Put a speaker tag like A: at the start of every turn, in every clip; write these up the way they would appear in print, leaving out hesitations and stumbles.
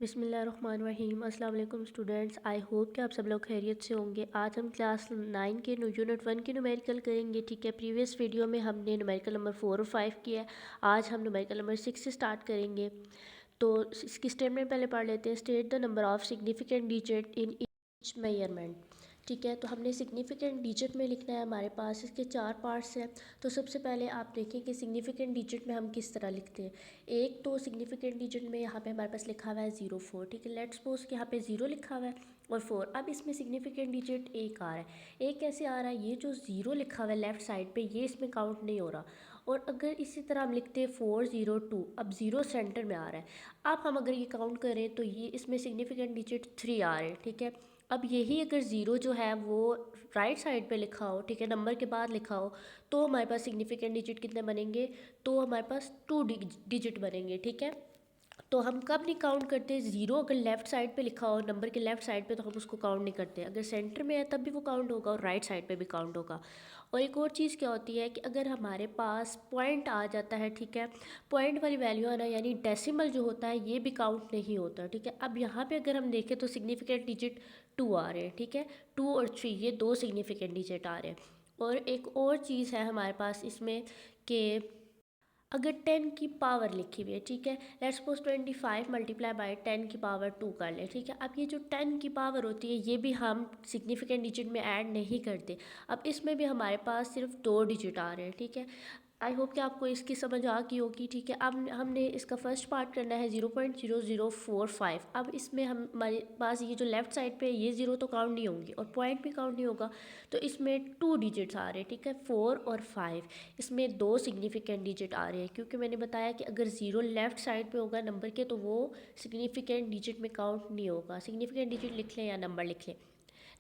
A: बिस्मिल्लाहिर्रहमानिर्रहीम। अस्सलाम वालेकुम स्टूडेंट्स। आई होप कि आप सब लोग खैरियत से होंगे। आज हम क्लास 9 के यूनिट 1 के न्यूमेरिकल करेंगे। ठीक है, प्रीवियस वीडियो में हमने न्यूमेरिकल नंबर 4 और 5 किया है। आज हम न्यूमेरिकल नंबर 6 से स्टार्ट करेंगे। तो इसकी स्टेटमेंट पहले पढ़ लेते हैं। State the number of significant digit in each measurement. ठीक है, तो हमने सिग्निफिकेंट डिजिट में लिखना है। हमारे पास इसके 4 पार्ट्स हैं। तो सबसे पहले आप देखें कि सिग्निफिकेंट डिजिट में हम किस तरह लिखते हैं। एक तो सिग्निफिकेंट डिजिट में यहाँ पे हमारे पास लिखा हुआ है 0 4। ठीक है, लेट्स सपोज कि यहाँ पे 0 लिखा हुआ है और 4। अब इसमें सिग्निफिकेंट डिजिट एक आ रहा है। एक कैसे आ रहा है, ये जो 0 लिखा हुआ है लेफ्ट साइड पे, ये इसमें काउंट नहीं हो रहा। और अगर इसी तरह हम लिखते हैं 4 0 2, अब 0 सेंटर में आ रहा है। अब हम अगर ये काउंट करें तो ये इसमें सिग्निफिकेंट डिजिट 3 आ रहे हैं। ठीक है, अब यही अगर 0 जो है वो राइट साइड पे लिखा हो, ठीक है, नंबर के बाद लिखा हो, तो हमारे पास सिग्निफिकेंट डिजिट कितने बनेंगे, तो हमारे पास 2 डिजिट बनेंगे। ठीक है, तो हम कब नहीं काउंट करते, 0 अगर लेफ़्ट साइड पे लिखा हो नंबर के लेफ़्ट साइड पे, तो हम उसको काउंट नहीं करते। अगर सेंटर में है तब भी वो काउंट होगा और राइट साइड पे भी काउंट होगा। और एक और चीज़ क्या होती है कि अगर हमारे पास पॉइंट आ जाता है, ठीक है, पॉइंट वाली वैल्यू आना यानी डेसिमल जो होता है ये भी काउंट नहीं होता। ठीक है, अब यहाँ पे अगर हम देखें तो सिग्निफिकेंट डिजिट 2 आ रहे हैं। ठीक है, 2 और 3 ये दो सिग्निफिकेंट डिजिट आ रहे हैं। और एक और चीज़ है हमारे पास इसमें कि अगर 10 की पावर लिखी हुई है, ठीक है, लेट्स सपोज 25 मल्टीप्लाई बाय 10 की पावर 2 कर लें। ठीक है, अब ये जो 10 की पावर होती है ये भी हम सिग्निफिकेंट डिजिट में ऐड नहीं करते। अब इसमें भी हमारे पास सिर्फ 2 डिजिट आ रहे हैं। ठीक है, आई होप कि आपको इसकी समझ आ गई होगी। ठीक है, अब हमने इसका फर्स्ट पार्ट करना है 0.0045। अब इसमें हमारे पास ये जो लेफ़्ट साइड पे ये 0 तो काउंट नहीं होंगी और पॉइंट भी काउंट नहीं होगा। तो इसमें 2 डिजिट्स आ रहे हैं। ठीक है, 4 और 5, इसमें 2 सिग्निफिकेंट डिजिट आ रहे हैं, क्योंकि मैंने बताया कि अगर 0 लेफ़्ट साइड पे होगा नंबर के तो वो सिग्निफिकेंट डिजिट में काउंट नहीं होगा। सिग्निफिकेंट डिजिट लिख लें या नंबर लिख लें।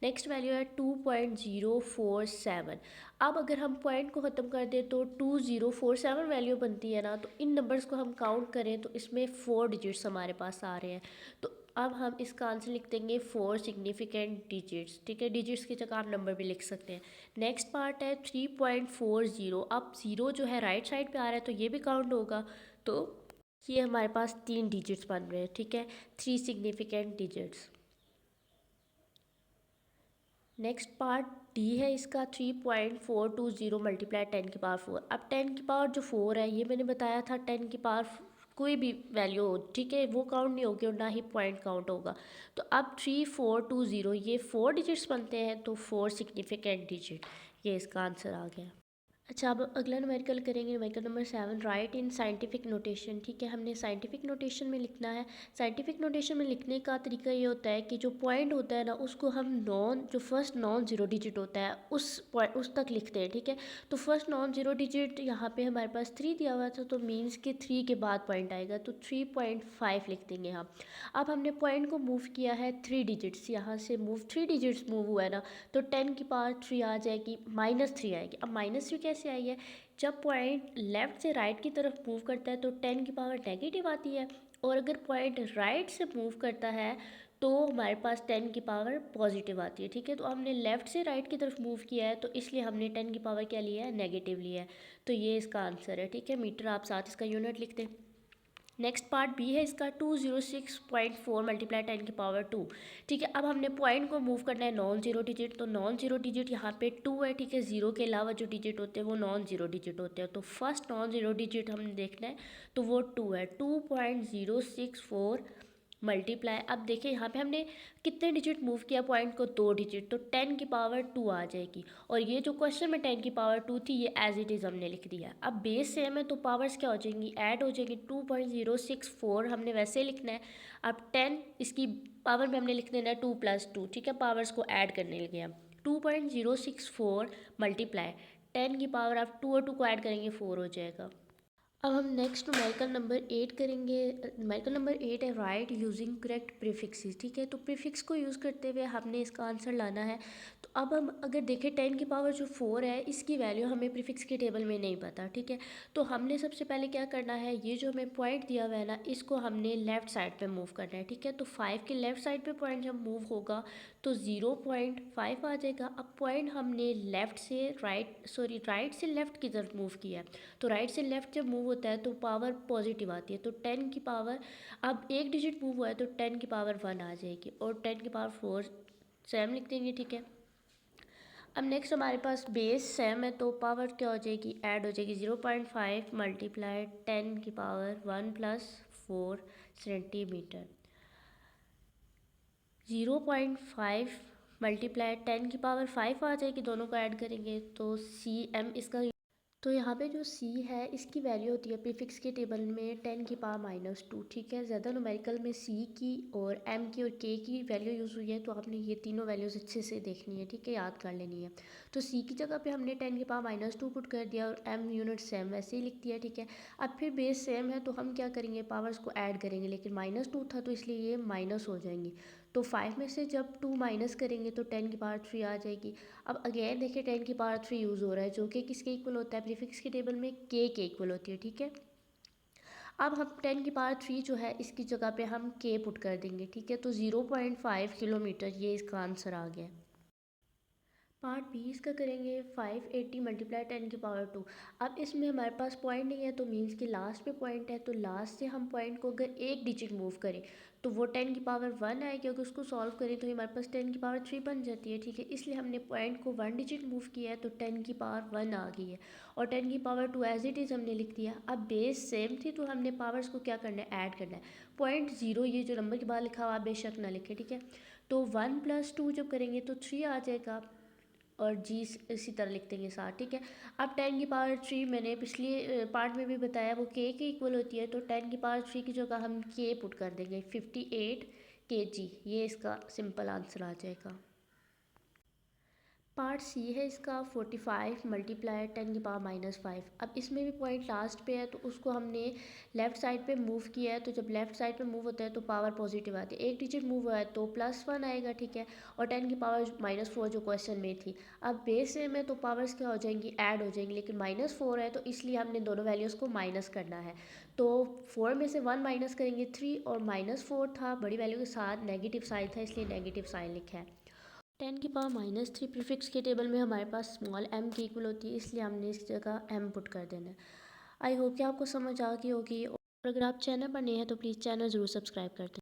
A: नेक्स्ट वैल्यू है 2.047। अब अगर हम पॉइंट को ख़त्म कर दें तो 2047 वैल्यू बनती है ना। तो इन नंबर्स को हम काउंट करें तो इसमें 4 डिजिट्स हमारे पास आ रहे हैं। तो अब हम इसका आंसर लिख देंगे 4 सिग्निफिकेंट डिजिट्स। ठीक है, डिजिट्स की जगह आप नंबर भी लिख सकते हैं। नेक्स्ट पार्ट है 3.40। अब 0 जो है राइट साइड पे आ रहा है तो ये भी काउंट होगा। तो ये हमारे पास 3 डिजिट्स बन रहे हैं। ठीक है, 3 significant digits. Next part D है इसका 3.420 मल्टीप्लाई 10 की पावर 4। अब 10 की पावर जो 4 है ये मैंने बताया था 10 की पावर कोई भी वैल्यू हो, ठीक है, वो काउंट नहीं होगी और ना ही पॉइंट काउंट होगा। तो अब 3420 ये 4 डिजिट्स बनते हैं, तो 4 सिग्निफिकेंट डिजिट, ये इसका आंसर आ गया। अच्छा, अब अगला न्यूमेरिकल करेंगे, numerical number 7, right in scientific notation. ठीक है, हमने साइंटिफिक नोटेशन में लिखना है। साइंटिफिक नोटेशन में लिखने का तरीका ये होता है कि जो पॉइंट होता है ना उसको हम जो फर्स्ट नॉन ज़ीरो डिजिट होता है उस तक लिखते हैं। ठीक है, तो फर्स्ट नॉन ज़ीरो डिजिट यहाँ पे हमारे पास 3 दिया हुआ था, तो मीन्स कि 3 के बाद पॉइंट आएगा, तो 3.5 लिख देंगे हम। अब हमने पॉइंट को मूव किया है 3 डिजिट्स, यहाँ से मूव 3 डिजिट्स मूव हुआ है ना, तो 10 की पावर 3 आ जाएगी, -3 आएगी। अब -3 कैसे आई है, जब पॉइंट लेफ़्ट से राइट की तरफ मूव करता है तो 10 की पावर नेगेटिव आती है, और अगर पॉइंट राइट से मूव करता है तो हमारे पास 10 की पावर पॉजिटिव आती है। ठीक है, तो हमने लेफ़्ट से राइट की तरफ मूव किया है तो इसलिए हमने 10 की पावर क्या लिया है, नेगेटिव लिया है। तो ये इसका आंसर है। ठीक है, मीटर आप साथ इसका यूनिट लिख दें। नेक्स्ट पार्ट बी है इसका 206.4 मल्टीप्लाई 10 की पावर 2। ठीक है, अब हमने पॉइंट को मूव करना है नॉन जीरो डिजिट, तो नॉन जीरो डिजिट यहाँ पे 2 है। ठीक है, जीरो के अलावा जो डिजिट होते हैं वो नॉन जीरो डिजिट होते हैं, तो फर्स्ट नॉन जीरो डिजिट हमने देखना है, तो वो 2 है। 2.064 मल्टीप्लाई, अब देखिए यहाँ पे हमने कितने डिजिट मूव किया पॉइंट को, 2 डिजिट, तो 10 की पावर 2 आ जाएगी। और ये जो क्वेश्चन में 10 की पावर 2 थी ये एज इट इज़ हमने लिख दिया। अब बेस सेम है तो पावर्स क्या हो जाएंगी, ऐड हो जाएंगी। 2.064 हमने वैसे ही लिखना है। अब 10 इसकी पावर में हमने लिख देना है 2 + 2। ठीक है, पावर्स को ऐड करने लगे हम। 2.064 मल्टीप्लाई 10 की पावर, आप 2 और 2 को ऐड करेंगे 4 हो जाएगा। अब हम नेक्स्ट न्यूमेरिकल नंबर 8 करेंगे। न्यूमेरिकल नंबर 8 है राइट यूजिंग करेक्ट प्रीफिक्सेस। ठीक है, तो प्रीफिक्स को यूज़ करते हुए हमने इसका आंसर लाना है। तो अब हम अगर देखें 10 की पावर जो 4 है इसकी वैल्यू हमें प्रीफिक्स के टेबल में नहीं पता। ठीक है, तो हमने सबसे पहले क्या करना है, ये जो हमें पॉइंट दिया हुआ है ना इसको हमने लेफ़्ट साइड पे मूव करना है। ठीक है, तो 5 के लेफ़्ट साइड पे पॉइंट जब मूव होगा तो 0.5 आ जाएगा। अब पॉइंट हमने राइट से लेफ़्ट की तरफ मूव किया है, तो राइट से लेफ़्ट जब मूव होता है तो पावर पॉजिटिव आती है। तो 10 की पावर, अब एक डिजिट मूव हुआ है तो 10 की पावर 1 आ जाएगी, और 10 की पावर 4 सेम लिख देंगे, ठीक है। अब नेक्स्ट हमारे पास बेस सेम है तो पावर क्या हो जाएगी, ऐड हो जाएगी 0.5 मल्टीप्लाई 10 की पावर 1 प्लस 4 सेंटीमीटर। 0.5 मल्टीप्लाई 10 की पावर 5 आ जाएगी, दोनों को ऐड करेंगे तो सी एम इसका। तो यहाँ पे जो c है इसकी वैल्यू होती है प्रीफिक्स के टेबल में 10 की पावर -2, ठीक है। ज़्यादा न्यूमेरिकल में c की और m की और k की वैल्यू यूज़ हुई है, तो आपने ये तीनों वैल्यूज़ अच्छे से देखनी है, ठीक है, याद कर लेनी है। तो c की जगह पे हमने 10 की पावर -2 पुट कर दिया और m यूनिट सेम वैसे ही लिख दिया, ठीक है। अब फिर बेस सेम है तो हम क्या करेंगे, पावर्स को ऐड करेंगे, लेकिन -2 था तो इसलिए ये माइनस हो जाएंगी। तो 5 में से जब 2 माइनस करेंगे तो 10 की पावर 3 आ जाएगी। अब अगेन देखिए 10 की पावर 3 यूज़ हो रहा है, जो कि किसके इक्वल होता है, प्रीफिक्स के टेबल में k के इक्वल होती है, ठीक है। अब हम 10 की पावर 3 जो है इसकी जगह पे हम k पुट कर देंगे, ठीक है। तो 0.5 किलोमीटर ये इसका आंसर आ गया। पार्ट बी इसका करेंगे 580 मल्टीप्लाई 10 की पावर 2। अब इसमें हमारे पास पॉइंट नहीं है तो मीन्स कि लास्ट पे पॉइंट है, तो लास्ट से हम पॉइंट को अगर एक डिजिट मूव करें तो वो 10 की पावर 1 आएगी। अगर उसको सॉल्व करें तो हमारे पास 10 की पावर 3 बन जाती है, ठीक है। इसलिए हमने पॉइंट को 1 डिजिट मूव किया है तो 10 की पावर 1 आ गई है, और 10 की पावर 2 एज इट इज़ हमने लिख दिया। अब बेस सेम थी तो हमने पावर्स को क्या करना है, ऐड करना है। 0.0 ये जो नंबर के बाद लिखा हुआ आप बेशक ना लिखें, ठीक है। तो 1 + 2 जब करेंगे तो 3 आ जाएगा, और जी इसी तरह लिख देंगे साथ, ठीक है। अब 10 की पावर 3 मैंने पिछले पार्ट में भी बताया वो के इक्वल होती है, तो 10 की पावर 3 की जगह हम के पुट कर देंगे 58 kg, ये इसका सिंपल आंसर आ जाएगा। पार्ट सी है इसका 45 मल्टीप्लाई 10 की पावर -5। अब इसमें भी पॉइंट लास्ट पे है तो उसको हमने लेफ़्ट साइड पे मूव किया है, तो जब लेफ़्ट साइड पे मूव होता है तो पावर पॉजिटिव आती है। एक डिजिट मूव हुआ है तो +1 आएगा, ठीक है, और 10 की पावर -4 जो क्वेश्चन में थी। अब बेस सेम है तो पावर्स क्या हो जाएंगी, ऐड हो जाएंगी, लेकिन -4 है तो इसलिए हमने दोनों वैल्यूज़ को माइनस करना है। तो 4 में से 1 माइनस करेंगे 3, और -4 था बड़ी वैल्यू के साथ नेगेटिव साइन था इसलिए नेगेटिव साइन लिखा है। 10 की पावर -3 प्रीफिक्स के टेबल में हमारे पास स्मॉल m की इक्वल होती है, इसलिए हमने इस जगह m पुट कर देना है। आई होप कि आपको समझ आ गई होगी, और अगर आप चैनल पर नए हैं तो प्लीज़ चैनल ज़रूर सब्सक्राइब कर दें।